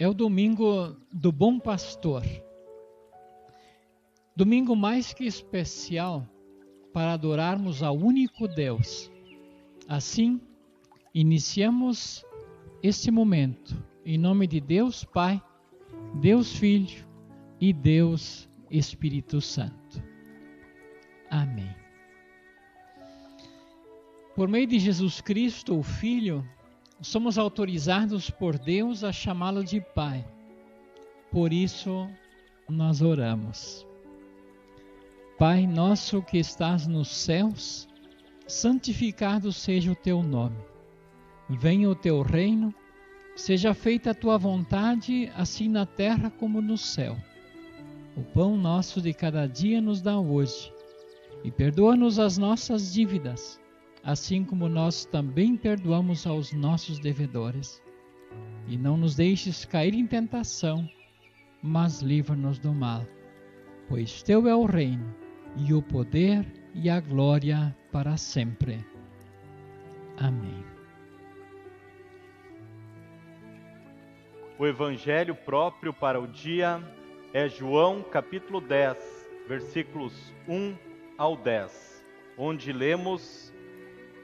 É o domingo do Bom Pastor. Domingo mais que especial para adorarmos ao único Deus. Assim, iniciamos este momento em nome de Deus Pai, Deus Filho e Deus Espírito Santo. Amém. Por meio de Jesus Cristo, o Filho, somos autorizados por Deus a chamá-lo de Pai. Por isso, nós oramos. Pai nosso que estás nos céus, santificado seja o teu nome. Venha o teu reino, seja feita a tua vontade, assim na terra como no céu. O pão nosso de cada dia nos dá hoje, e perdoa-nos as nossas dívidas, assim como nós também perdoamos aos nossos devedores. E não nos deixes cair em tentação, mas livra-nos do mal. Pois teu é o reino, e o poder e a glória para sempre. Amém. O evangelho próprio para o dia é João capítulo 10, versículos 1 ao 10, onde lemos: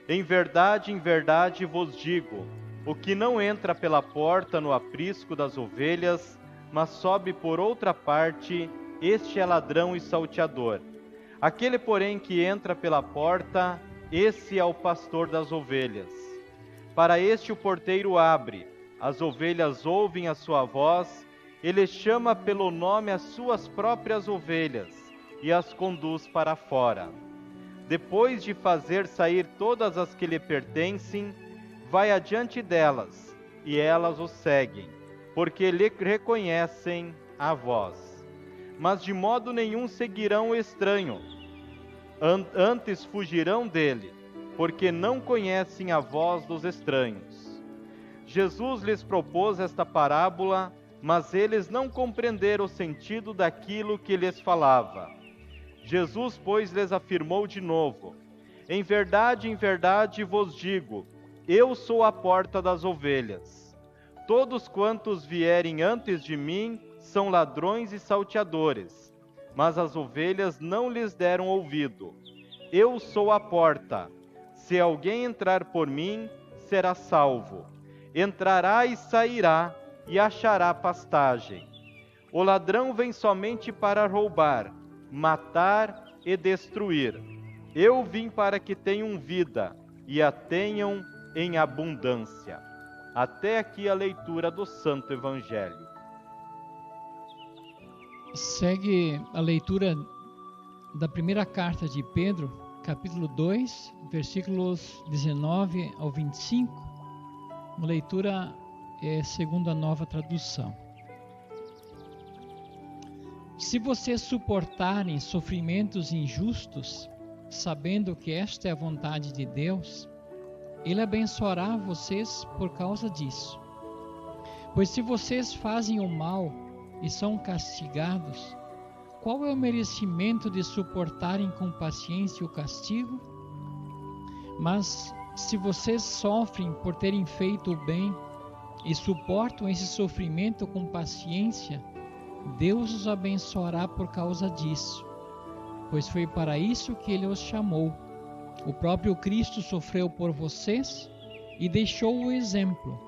em verdade vos digo, o que não entra pela porta no aprisco das ovelhas, mas sobe por outra parte, este é ladrão e salteador. Aquele, porém, que entra pela porta, esse é o pastor das ovelhas. Para este o porteiro abre, as ovelhas ouvem a sua voz, ele chama pelo nome as suas próprias ovelhas e as conduz para fora. Depois de fazer sair todas as que lhe pertencem, vai adiante delas, e elas o seguem, porque lhe reconhecem a voz. Mas de modo nenhum seguirão o estranho, antes fugirão dele, porque não conhecem a voz dos estranhos. Jesus lhes propôs esta parábola, mas eles não compreenderam o sentido daquilo que lhes falava. Jesus, pois, lhes afirmou de novo: em verdade vos digo, eu sou a porta das ovelhas. Todos quantos vierem antes de mim são ladrões e salteadores, mas as ovelhas não lhes deram ouvido. Eu sou a porta. Se alguém entrar por mim, será salvo. Entrará e sairá, e achará pastagem. O ladrão vem somente para roubar, matar e destruir. Eu vim para que tenham vida, e a tenham em abundância. Até aqui a leitura do Santo Evangelho. Segue a leitura da primeira carta de Pedro, capítulo 2, versículos 19 ao 25. Uma leitura segundo a Nova Tradução. Se vocês suportarem sofrimentos injustos, sabendo que esta é a vontade de Deus, Ele abençoará vocês por causa disso. Pois se vocês fazem o mal e são castigados, qual é o merecimento de suportarem com paciência o castigo? Mas se vocês sofrem por terem feito o bem e suportam esse sofrimento com paciência, Deus os abençoará por causa disso, pois foi para isso que Ele os chamou. O próprio Cristo sofreu por vocês e deixou o exemplo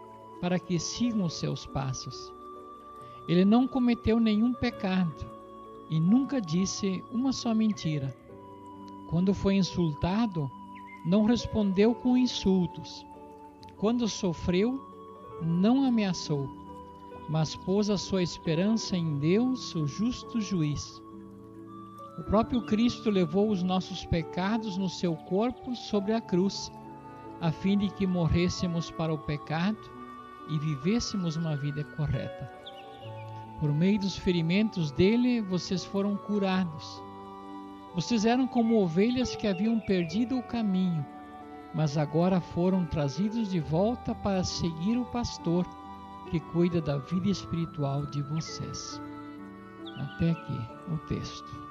para que sigam os seus passos. Ele não cometeu nenhum pecado e nunca disse uma só mentira. Quando foi insultado, não respondeu com insultos. Quando sofreu, não ameaçou, mas pôs a sua esperança em Deus, o justo juiz. O próprio Cristo levou os nossos pecados no seu corpo sobre a cruz, a fim de que morrêssemos para o pecado e vivêssemos uma vida correta. Por meio dos ferimentos dele, vocês foram curados. Vocês eram como ovelhas que haviam perdido o caminho, mas agora foram trazidos de volta para seguir o pastor que cuida da vida espiritual de vocês. Até aqui o texto.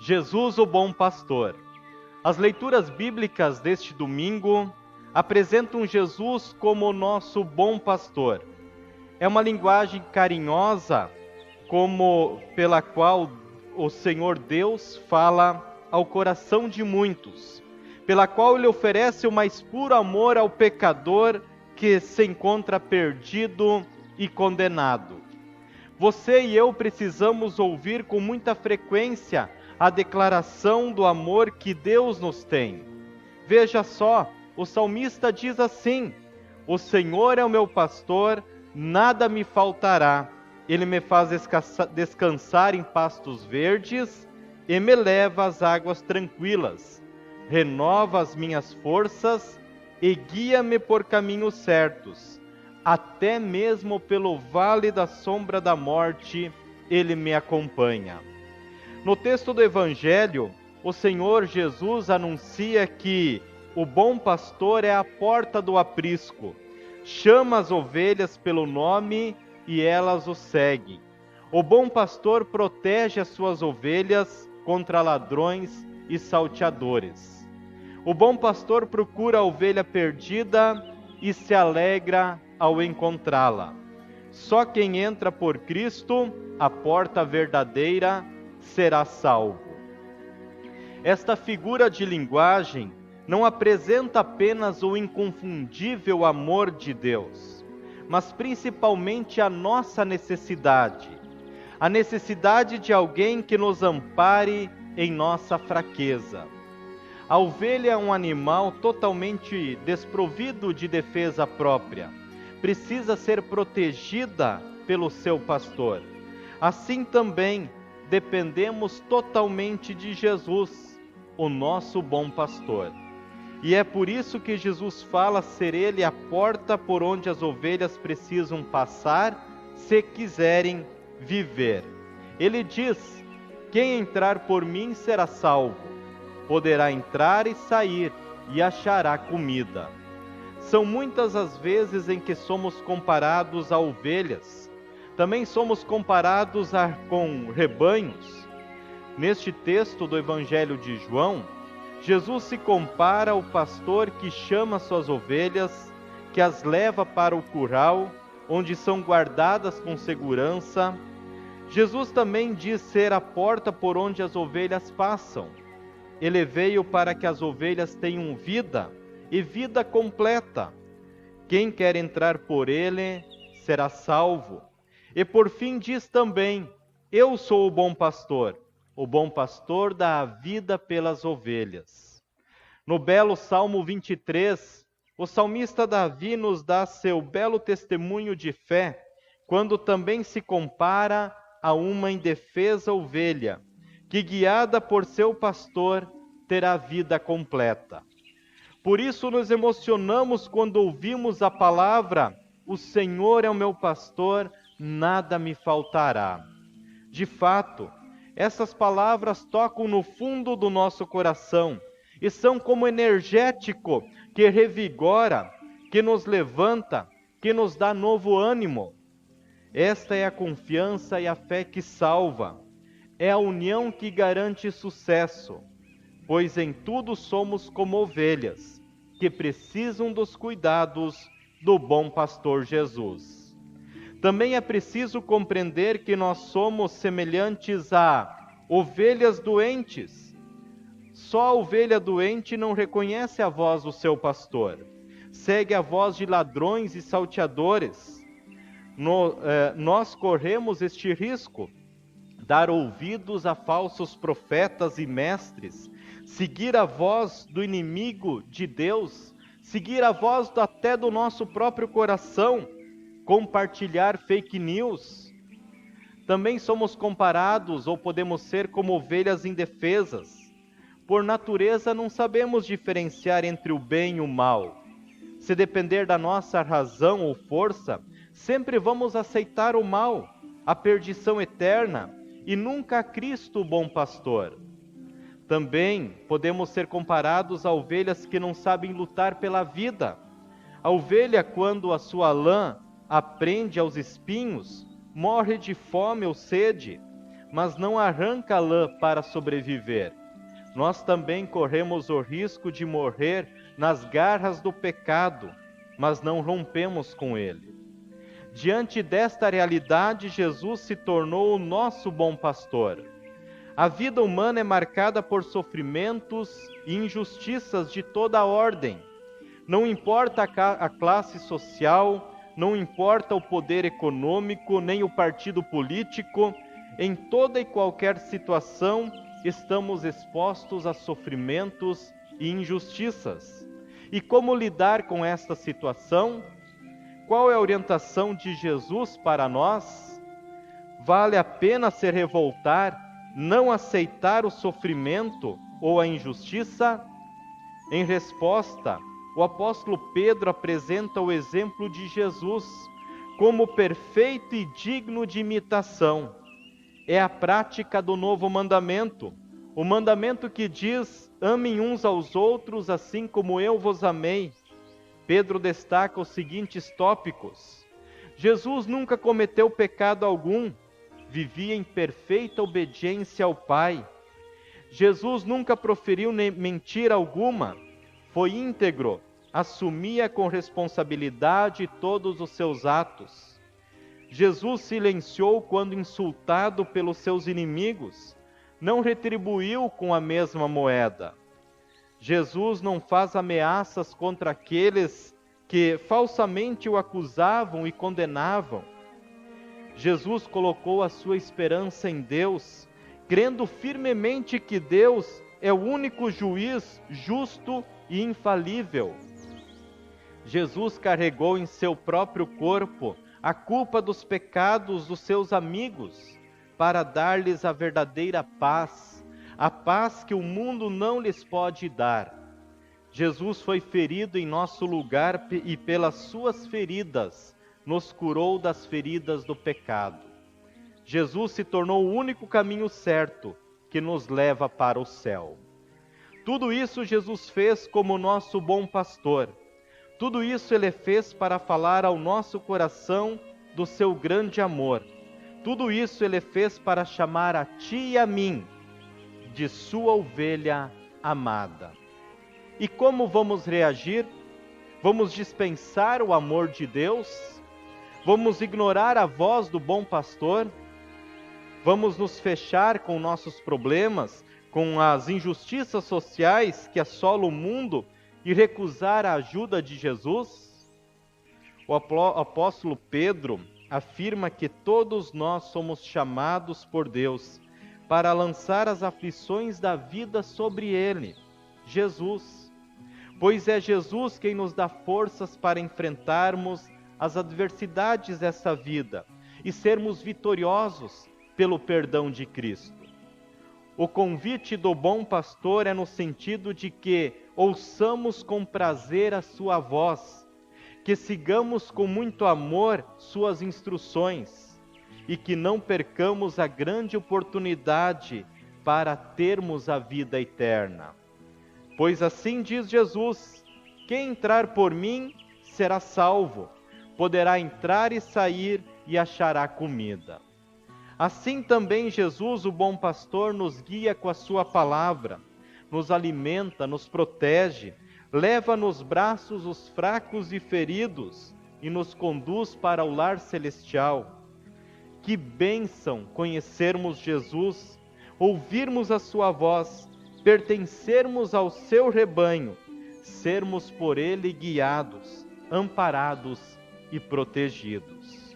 Jesus, o bom pastor. As leituras bíblicas deste domingo apresentam Jesus como o nosso bom pastor. É uma linguagem carinhosa, como pela qual o Senhor Deus fala ao coração de muitos, pela qual Ele oferece o mais puro amor ao pecador que se encontra perdido e condenado. Você e eu precisamos ouvir com muita frequência a declaração do amor que Deus nos tem. Veja só, o salmista diz assim: o Senhor é o meu pastor, nada me faltará. Ele me faz descansar em pastos verdes e me leva às águas tranquilas. Renova as minhas forças e guia-me por caminhos certos. Até mesmo pelo vale da sombra da morte, Ele me acompanha. No texto do Evangelho, o Senhor Jesus anuncia que o bom pastor é a porta do aprisco. Chama as ovelhas pelo nome e elas o seguem. O bom pastor protege as suas ovelhas contra ladrões e salteadores. O bom pastor procura a ovelha perdida e se alegra ao encontrá-la. Só quem entra por Cristo, a porta verdadeira, será salvo. Esta figura de linguagem não apresenta apenas o inconfundível amor de Deus, mas principalmente a nossa necessidade, a necessidade de alguém que nos ampare em nossa fraqueza. A ovelha é um animal totalmente desprovido de defesa própria, precisa ser protegida pelo seu pastor. Assim também dependemos totalmente de Jesus, o nosso bom pastor. E é por isso que Jesus fala ser Ele a porta por onde as ovelhas precisam passar se quiserem viver. Ele diz: quem entrar por mim será salvo, poderá entrar e sair e achará comida. São muitas as vezes em que somos comparados a ovelhas, também somos comparados com rebanhos. Neste texto do Evangelho de João, Jesus se compara ao pastor que chama suas ovelhas, que as leva para o curral, onde são guardadas com segurança. Jesus também diz ser a porta por onde as ovelhas passam. Ele veio para que as ovelhas tenham vida, e vida completa. Quem quer entrar por ele será salvo. E por fim diz também: eu sou o bom pastor dá a vida pelas ovelhas. No belo Salmo 23, o salmista Davi nos dá seu belo testemunho de fé, quando também se compara a uma indefesa ovelha, que guiada por seu pastor terá vida completa. Por isso nos emocionamos quando ouvimos a palavra: o Senhor é o meu pastor, nada me faltará. De fato, essas palavras tocam no fundo do nosso coração e são como energético que revigora, que nos levanta, que nos dá novo ânimo. Esta é a confiança e a fé que salva. É a união que garante sucesso, pois em tudo somos como ovelhas, que precisam dos cuidados do bom pastor Jesus. Também é preciso compreender que nós somos semelhantes a ovelhas doentes. Só a ovelha doente não reconhece a voz do seu pastor, segue a voz de ladrões e salteadores. Nós corremos este risco, dar ouvidos a falsos profetas e mestres, seguir a voz do inimigo de Deus, seguir a voz até do nosso próprio coração, compartilhar fake news. Também somos comparados ou podemos ser como ovelhas indefesas. Por natureza não sabemos diferenciar entre o bem e o mal. Se depender da nossa razão ou força, sempre vamos aceitar o mal, a perdição eterna, e nunca a Cristo, o bom pastor. Também podemos ser comparados a ovelhas que não sabem lutar pela vida. A ovelha, quando a sua lã aprende aos espinhos, morre de fome ou sede. mas não arranca a lã para sobreviver. Nós também corremos o risco de morrer nas garras do pecado, mas não rompemos com ele. Diante desta realidade, Jesus se tornou o nosso bom pastor. A vida humana é marcada por sofrimentos e injustiças de toda a ordem. Não importa a classe social, não importa o poder econômico, nem o partido político, em toda e qualquer situação, estamos expostos a sofrimentos e injustiças. E como lidar com esta situação? Qual é a orientação de Jesus para nós? Vale a pena se revoltar, não aceitar o sofrimento ou a injustiça? Em resposta, o apóstolo Pedro apresenta o exemplo de Jesus como perfeito e digno de imitação. É a prática do novo mandamento, o mandamento que diz: amem uns aos outros assim como eu vos amei. Pedro destaca os seguintes tópicos: Jesus nunca cometeu pecado algum, vivia em perfeita obediência ao Pai. Jesus nunca proferiu mentira alguma, foi íntegro, assumia com responsabilidade todos os seus atos. Jesus silenciou quando insultado pelos seus inimigos, não retribuiu com a mesma moeda. Jesus não faz ameaças contra aqueles que falsamente o acusavam e condenavam. Jesus colocou a sua esperança em Deus, crendo firmemente que Deus é o único juiz justo e infalível. Jesus carregou em seu próprio corpo a culpa dos pecados dos seus amigos, para dar-lhes a verdadeira paz, a paz que o mundo não lhes pode dar. Jesus foi ferido em nosso lugar e pelas suas feridas nos curou das feridas do pecado. Jesus se tornou o único caminho certo que nos leva para o céu. Tudo isso Jesus fez como nosso bom pastor. Tudo isso Ele fez para falar ao nosso coração do seu grande amor. Tudo isso Ele fez para chamar a ti e a mim de sua ovelha amada. E como vamos reagir? Vamos dispensar o amor de Deus? Vamos ignorar a voz do bom pastor? Vamos nos fechar com nossos problemas, com as injustiças sociais que assolam o mundo e recusar a ajuda de Jesus? O apóstolo Pedro afirma que todos nós somos chamados por Deus para lançar as aflições da vida sobre Ele, Jesus. Pois é Jesus quem nos dá forças para enfrentarmos as adversidades dessa vida e sermos vitoriosos pelo perdão de Cristo. O convite do bom pastor é no sentido de que ouçamos com prazer a sua voz, que sigamos com muito amor suas instruções e que não percamos a grande oportunidade para termos a vida eterna. Pois assim diz Jesus: quem entrar por mim será salvo, poderá entrar e sair e achará comida. Assim também Jesus, o bom pastor, nos guia com a sua palavra, nos alimenta, nos protege, leva nos braços os fracos e feridos e nos conduz para o lar celestial. Que bênção conhecermos Jesus, ouvirmos a sua voz, pertencermos ao seu rebanho, sermos por ele guiados, amparados e protegidos.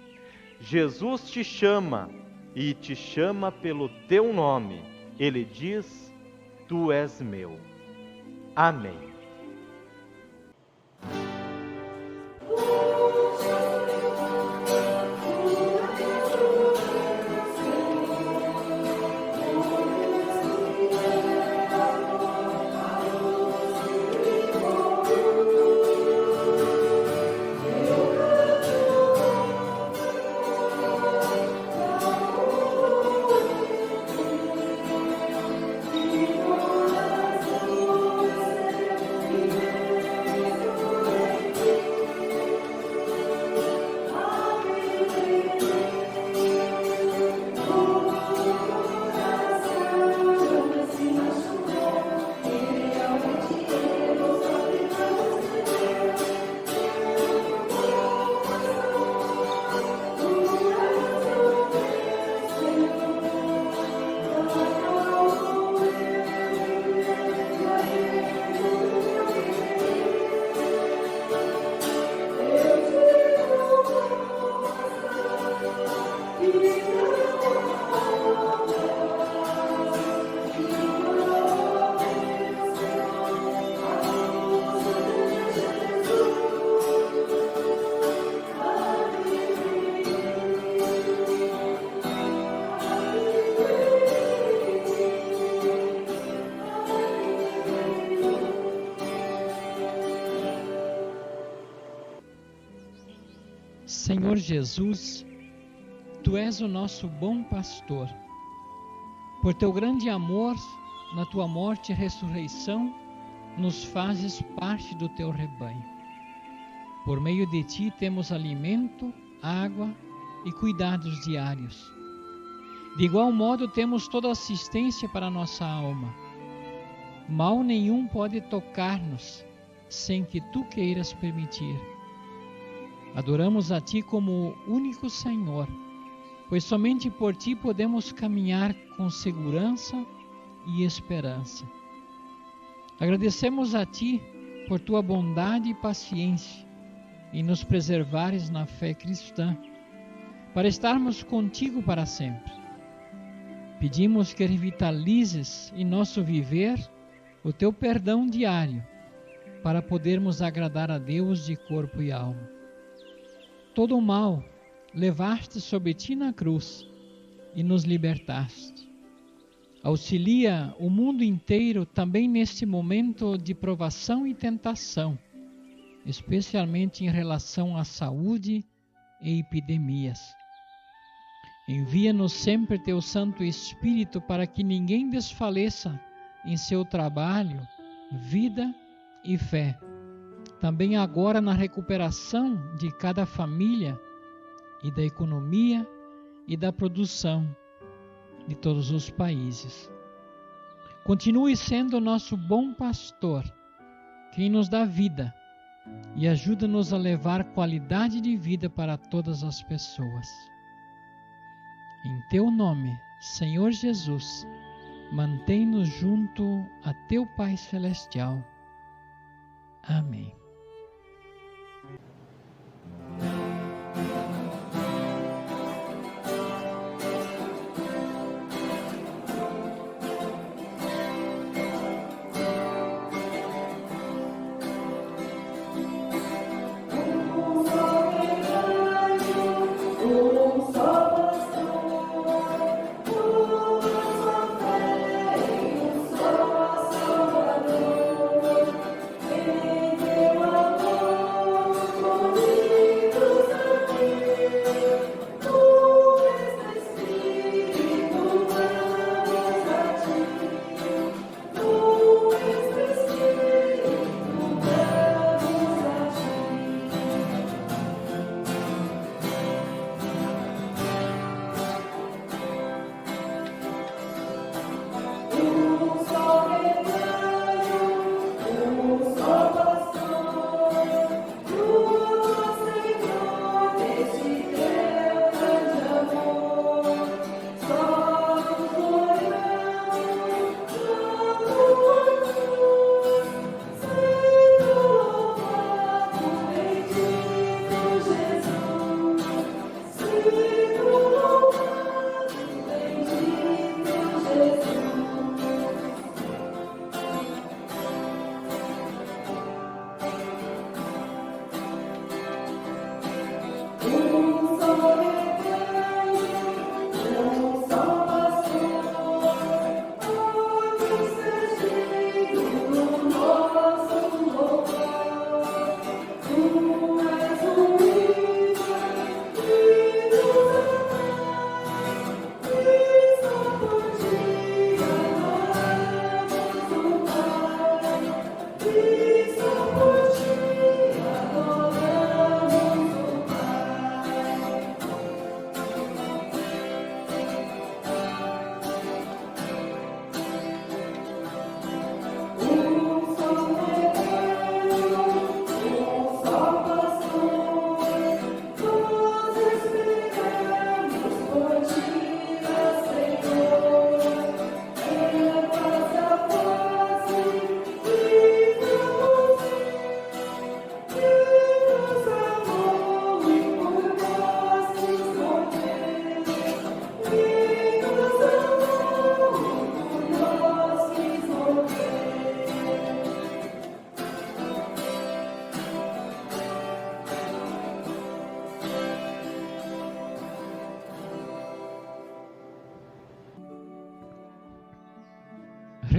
Jesus te chama e te chama pelo teu nome. Ele diz: tu és meu. Amém. Senhor Jesus, Tu és o nosso bom pastor. Por Teu grande amor, na Tua morte e ressurreição, nos fazes parte do Teu rebanho. Por meio de Ti temos alimento, água e cuidados diários. De igual modo temos toda assistência para a nossa alma. Mal nenhum pode tocar-nos sem que Tu queiras permitir. Adoramos a Ti como o único Senhor, pois somente por Ti podemos caminhar com segurança e esperança. Agradecemos a Ti por Tua bondade e paciência em nos preservares na fé cristã, para estarmos contigo para sempre. Pedimos que revitalizes em nosso viver o Teu perdão diário, para podermos agradar a Deus de corpo e alma. Todo o mal levaste sobre Ti na cruz e nos libertaste. Auxilia o mundo inteiro também neste momento de provação e tentação, especialmente em relação à saúde e epidemias. Envia-nos sempre Teu Santo Espírito para que ninguém desfaleça em seu trabalho, vida e fé. Também agora na recuperação de cada família e da economia e da produção de todos os países. Continue sendo nosso bom pastor, quem nos dá vida e ajuda-nos a levar qualidade de vida para todas as pessoas. Em Teu nome, Senhor Jesus, mantém-nos junto a Teu Pai Celestial. Amém.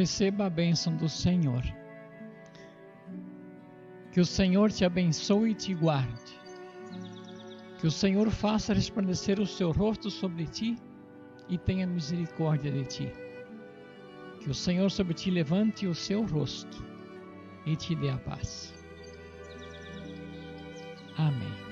Receba a bênção do Senhor. Que o Senhor te abençoe e te guarde. Que o Senhor faça resplandecer o seu rosto sobre ti e tenha misericórdia de ti. Que o Senhor sobre ti levante o seu rosto e te dê a paz. Amém.